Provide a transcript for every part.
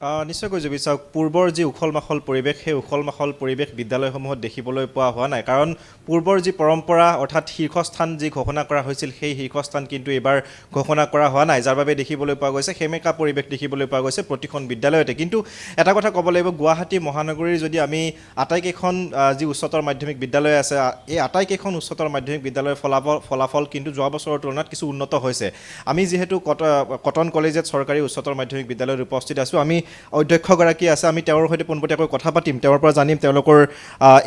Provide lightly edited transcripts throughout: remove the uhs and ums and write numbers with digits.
নিশ্চয়কৈ যদি চাওক পূৰ্বৰ যি উখল মাখল পৰিৱেশ সেই উখল মাখল পৰিৱেশ বিদ্যালয়সমূহত দেখিবলৈ পোৱা হোৱা নাই কাৰণ পূৰ্বৰ যি পৰম্পৰা অৰ্থাৎ শীৰ্ষস্থান যি ঘোষণা কৰা হৈছিল সেই শীৰ্ষস্থান কিন্তু এইবাৰ ঘোষণা কৰা হোৱা নাই যাৰ বাবে দেখিবলৈ পোৱা গৈছে সেমেকা পৰিৱেশ দেখিবলৈ পোৱা গৈছে প্ৰতিখন বিদ্যালয়তে কিন্তু এটা কথা ক'ব লাগিব গুৱাহাটী মহানগৰীৰ যদি আমি আটাইকেইখন যি উচ্চতৰ মাধ্যমিক বিদ্যালয় আছে এই আটাইকেইখন উচ্চতৰ মাধ্যমিক বিদ্যালয়ৰ ফলাফল কিন্তু যোৱা বছৰৰ তুলনাত কিছু উন্নত হৈছে আমি যিহেতু কটন কলেজিয়েট চৰকাৰী উচ্চতৰ মাধ্যমিক বিদ্যালয়ত উপস্থিত আছোঁ আমি অধ্যক্ষগৰাকী আছে আমি তেওঁৰ সৈতে পোনপটীয়াকৈ কথা পাতিম তেওঁৰ পৰা জানিম তেওঁলোকৰ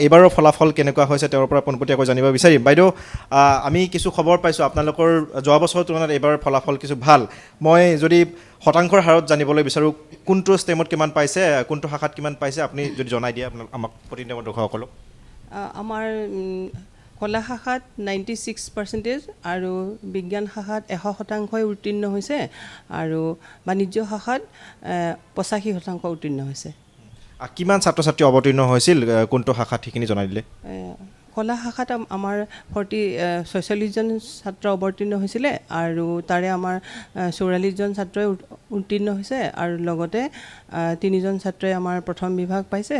এইবাৰৰ ফলাফল কেনেকুৱা হৈছে তেওঁৰ পৰা পোনপটীয়াকৈ জানিব বিচাৰিম বাইদেউ আমি কিছু খবৰ পাইছোঁ আপোনালোকৰ যোৱা বছৰৰ তুলনাত এইবাৰৰ ফলাফল কিছু ভাল মই যদি শতাংশৰ হাৰত জানিবলৈ বিচাৰোঁ কোনটো ষ্টেমত কিমান পাইছে কোনটো শাখাত কিমান পাইছে আপুনি যদি জনাই দিয়ে আমাক প্ৰতিনিধি দৰ্শকসকলক আমাৰ কলা শাখাত 96% আৰু বিজ্ঞান শাখাত 100% উত্তীৰ্ণ হৈছে আৰু বাণিজ্য শাখাত 85% উত্তীৰ্ণ হৈছে কিমান ছাত্ৰ ছাত্ৰী অৱতীৰ্ণ হৈছিল কোনটো শাখাত সেইখিনি জনাই দিলে কলা শাখাত আমাৰ 46 জন ছাত্ৰ অৱতীৰ্ণ হৈছিলে আৰু তাৰে আমাৰ 44 জন ছাত্ৰই উত্তীৰ্ণ হৈছে আৰু লগতে 3 জন ছাত্ৰই আমাৰ প্ৰথম বিভাগ পাইছে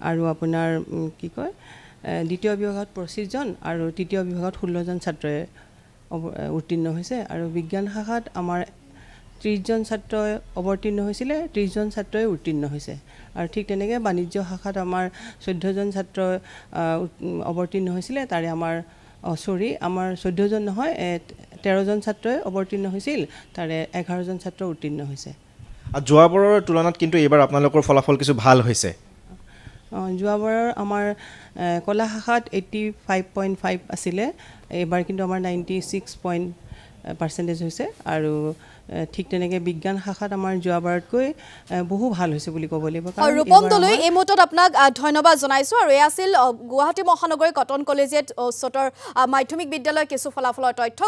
আৰু আপোনাৰ কি কয় দ্বিতীয় বিভাগত 25 জন আৰু তৃতীয় বিভাগত 16 জন ছাত্ৰই উত্তীৰ্ণ হৈছে আৰু বিজ্ঞান শাখাত আমাৰ 30 জন ছাত্ৰই অৱতীৰ্ণ হৈছিলে 30 জন ছাত্ৰই উত্তীৰ্ণ হৈছে আৰু ঠিক তেনেকৈ বাণিজ্য শাখাত আমাৰ 14 জন ছাত্ৰ অৱতীৰ্ণ হৈছিলে তাৰে আমাৰ আমাৰ 14 জন নহয় 13 জন ছাত্ৰই অৱতীৰ্ণ হৈছিল তাৰে 11 জন ছাত্ৰ উত্তীৰ্ণ হৈছে যোৱাবাৰৰ তুলনাত কিন্তু এইবাৰ আপোনালোকৰ ফলাফল কিছু ভাল হৈছে যোৱাবাৰৰ আমাৰ কলা শাখাত 85.5 আছিলে এইবাৰ কিন্তু আমাৰ 96% হৈছে আৰু ঠিক তেনেকৈ বিজ্ঞান শাখাত আমাৰ যোৱাবাৰতকৈ বহু ভাল হৈছে বুলি ক'ব লাগিব কাৰণ ৰূপম দলৈ এই মুহূৰ্তত আপোনাক ধন্যবাদ জনাইছোঁ আৰু এই আছিল গুৱাহাটী মহানগৰী কটন কলেজিয়েট উচ্চতৰ মাধ্যমিক বিদ্যালয় কিছু ফলাফলৰ তথ্য